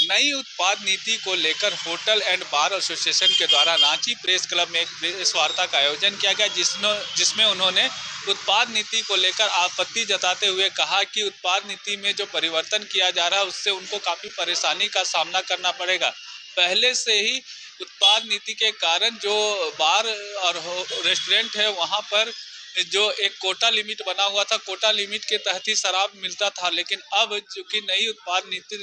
नई उत्पाद नीति को लेकर होटल एंड बार एसोसिएशन के द्वारा रांची प्रेस क्लब में एक प्रेस वार्ता का आयोजन किया गया, जिसमें उन्होंने उत्पाद नीति को लेकर आपत्ति जताते हुए कहा कि उत्पाद नीति में जो परिवर्तन किया जा रहा है उससे उनको काफ़ी परेशानी का सामना करना पड़ेगा। पहले से ही उत्पाद नीति के कारण जो बार और रेस्टोरेंट है वहाँ पर जो एक कोटा लिमिट बना हुआ था, कोटा लिमिट के तहत ही शराब मिलता था, लेकिन अब चूंकि नई उत्पाद नीति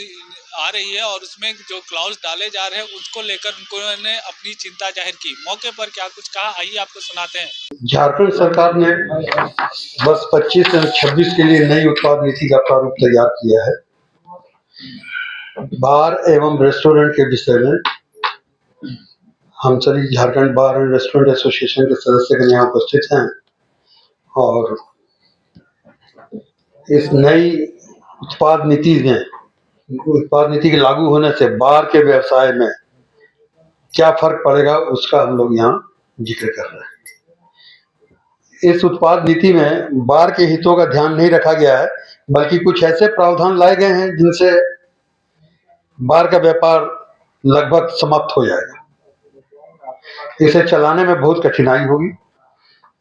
आ रही है और उसमें जो क्लॉज डाले जा रहे हैं उसको लेकर उन्होंने अपनी चिंता जाहिर की। मौके पर क्या कुछ कहा, आइए आपको सुनाते हैं। झारखंड सरकार ने वर्ष 25 और 26 के लिए नई उत्पाद नीति का प्रारूप तैयार किया है। बार एवं रेस्टोरेंट के विषय में हम सभी झारखंड बार एंड रेस्टोरेंट एसोसिएशन के सदस्य यहाँ उपस्थित हैं और इस नई उत्पाद नीति के लागू होने से बार के व्यवसाय में क्या फर्क पड़ेगा उसका हम लोग यहाँ जिक्र कर रहे हैं। इस उत्पाद नीति में बार के हितों का ध्यान नहीं रखा गया है, बल्कि कुछ ऐसे प्रावधान लाए गए हैं जिनसे बार का व्यापार लगभग समाप्त हो जाएगा। इसे चलाने में बहुत कठिनाई होगी।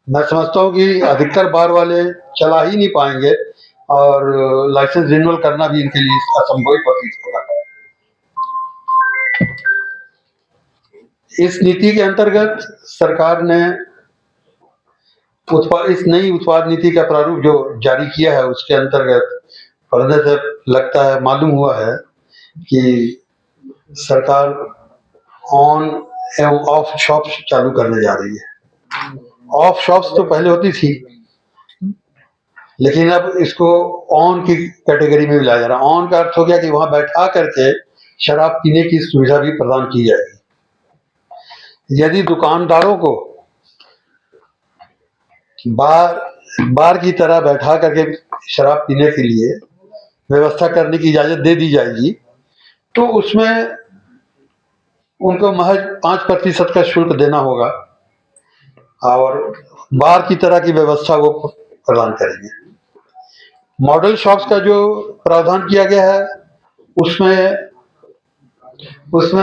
मैं समझता हूँ कि अधिकतर बार वाले चला ही नहीं पाएंगे और लाइसेंस रिन्यूअल करना भी इनके लिए असंभव ही प्रतीत होगा। इस नीति के अंतर्गत सरकार ने इस नई उत्पाद नीति का प्रारूप जो जारी किया है उसके अंतर्गत पढ़ने से लगता है, मालूम हुआ है कि सरकार ऑन एवं ऑफ शॉप्स चालू करने जा रही है। ऑफ शॉप्स तो पहले होती थी, लेकिन अब इसको ऑन की कैटेगरी में भी लाया जा रहा है। ऑन का अर्थ हो गया कि वहां बैठा करके शराब पीने की सुविधा भी प्रदान की जाएगी। यदि दुकानदारों को बार की तरह बैठा करके शराब पीने के लिए व्यवस्था करने की इजाजत दे दी जाएगी, तो उसमें उनको महज 5% का शुल्क देना होगा और बार की तरह की व्यवस्था वो प्रदान करेंगे। मॉडल शॉप्स का जो प्रावधान किया गया है उसमें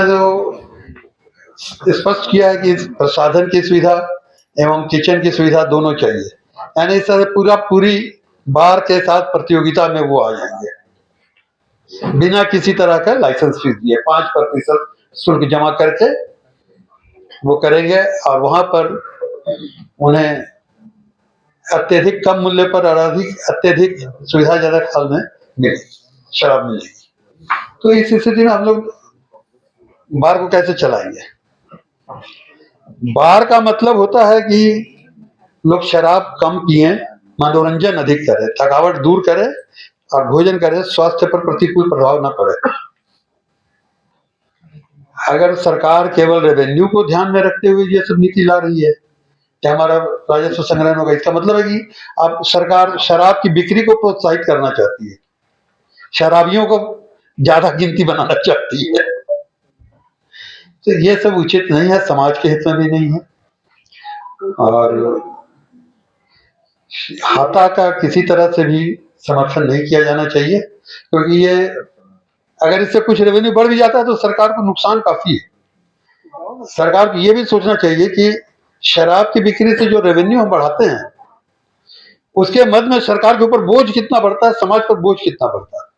जो स्पष्ट किया है कि प्रसाधन की सुविधा एवं किचन की सुविधा दोनों चाहिए, यानी इस तरह पूरी बार के साथ प्रतियोगिता में वो आ जाएंगे बिना किसी तरह का लाइसेंस फीस दिए। 5% शुल्क जमा करके वो करेंगे और वहां पर उन्हें अत्यधिक कम मूल्य पर और अत्यधिक सुविधाजनक हाल में शराब मिलेगी। तो इस स्थिति में हम लोग बार को कैसे चलाएंगे? बार का मतलब होता है कि लोग शराब कम पिए, मनोरंजन अधिक करें, थकावट दूर करें और भोजन करें, स्वास्थ्य पर प्रतिकूल प्रभाव न पड़े। अगर सरकार केवल रेवेन्यू को ध्यान में रखते हुए ये सब नीति ला रही है कि हमारा राजस्व संग्रहण होगा, इसका मतलब है कि अब सरकार शराब की बिक्री को प्रोत्साहित करना चाहती है, शराबियों को ज्यादा गिनती बनाना चाहती है। तो ये सब उचित नहीं है, समाज के हित में भी नहीं है और हाथा का किसी तरह से भी समर्थन नहीं किया जाना चाहिए, क्योंकि ये अगर इससे कुछ रेवेन्यू बढ़ भी जाता है तो सरकार को नुकसान काफी है। सरकार को ये भी सोचना चाहिए कि शराब की बिक्री से जो रेवेन्यू हम बढ़ाते हैं उसके मध्य में सरकार के ऊपर बोझ कितना बढ़ता है, समाज पर बोझ कितना बढ़ता है।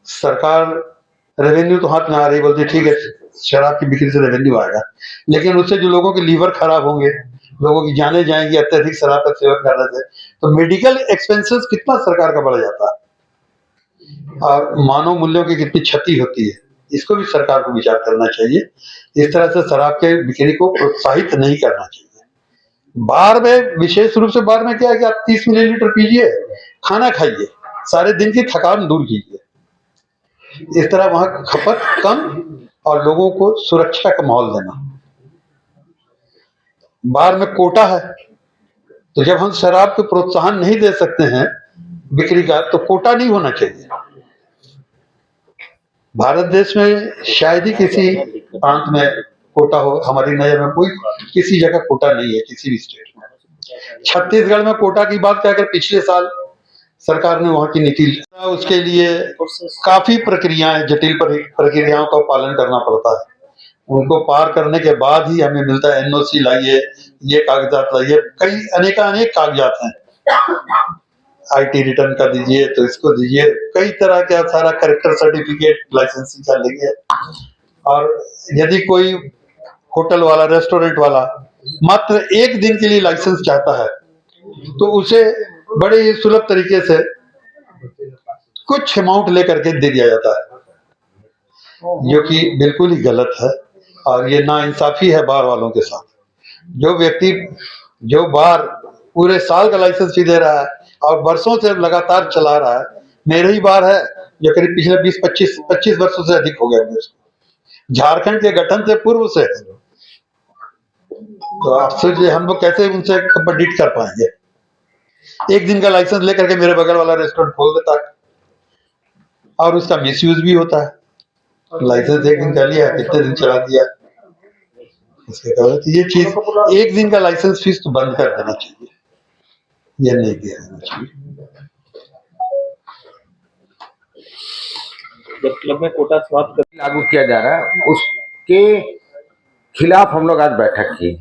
सरकार रेवेन्यू तो हाथ में आ रही, बोलती ठीक है शराब की बिक्री से रेवेन्यू आएगा, लेकिन उससे जो लोगों के लीवर खराब होंगे, लोगों की जाने जाएंगी अत्यधिक शराब का सेवन करने से, तो मेडिकल एक्सपेंसेस कितना सरकार का बढ़ जाता है और मानव मूल्यों की कितनी क्षति होती है, इसको भी सरकार को विचार करना चाहिए। इस तरह से शराब के बिक्री को प्रोत्साहित नहीं करना चाहिए। बार में विशेष रूप से बार में क्या है कि आप 30 मिलीलीटर पीजिए, खाना खाइए, सारे दिन की थकान दूर कीजिए। इस तरह वहां खपत कम और लोगों को सुरक्षा का माहौल देना। बार में कोटा है, तो जब हम शराब को प्रोत्साहन नहीं दे सकते हैं बिक्री का, तो कोटा नहीं होना चाहिए। भारत देश में शायद ही किसी प्रांत में कोटा हो, हमारी नजर में कोई किसी जगह कोटा नहीं है किसी भी स्टेट में। छत्तीसगढ़ में कोटा की बात कहकर पिछले साल सरकार ने वहाँ की नीति उसके लिए काफी प्रक्रियाएं, जटिल प्रक्रियाओं का पालन करना पड़ता है। उनको पार करने के बाद ही हमें मिलता है एनओसी लाइए, ये कागजात लाइए, कई अनेक कागजात हैं। आईटी रिटर्न का दीजिए तो इसको दीजिए, कई तरह का सारा कैरेक्टर सर्टिफिकेट, लाइसेंसिंग का लेंगे। और यदि कोई होटल वाला, रेस्टोरेंट वाला मात्र 1 दिन के लिए लाइसेंस चाहता है तो उसे बड़े ही सुलभ तरीके से कुछ अमाउंट लेकर के दे दिया जाता है, जो कि बिल्कुल ही गलत है और ये नाइंसाफी है बार वालों के साथ। जो व्यक्ति जो बार पूरे साल का लाइसेंस फी दे रहा है और वर्षों से लगातार चला रहा है, मेरे ही बार है जो करीब पिछले 20-25 वर्षों से अधिक हो गया है उसको, झारखंड के गठन से पूर्व से। तो आप सोचिए हम लोग कैसे उनसे कंपीट कर पाएंगे। 1 दिन का लाइसेंस लेकर के मेरे बगल वाला रेस्टोरेंट खोल देता है और उसका मिसयूज भी होता है। लाइसेंस 1 दिन का लिया, कितने दिन चला दिया। इसके कारण ये चीज 1 दिन का लाइसेंस फीस तो बंद कर देना चाहिए, ये नहीं दिया जाना चाहिए। जब क्लब में कोटा समाप्त लागू किया जा रहा है उसके खिलाफ हम लोग आज बैठक की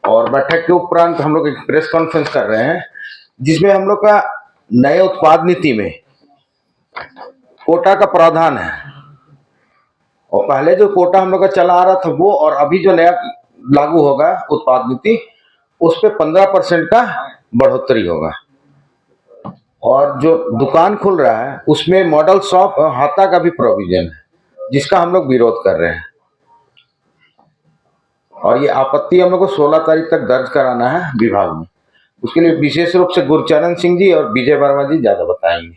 और बैठक के उपरांत हम लोग एक प्रेस कॉन्फ्रेंस कर रहे हैं जिसमें हम लोग का नए उत्पाद नीति में कोटा का प्रावधान है और पहले जो कोटा हम लोग का चला आ रहा था वो और अभी जो नया लागू होगा उत्पाद नीति उस पे 15% का बढ़ोतरी होगा और जो दुकान खुल रहा है उसमें मॉडल शॉप और हाता का भी प्रोविजन है जिसका हम लोग विरोध कर रहे हैं और ये आपत्ति हम लोग को 16 तारीख तक दर्ज कराना है विभाग में। उसके लिए विशेष रूप से गुरचरण सिंह जी और विजय वर्मा जी ज्यादा बताएंगे।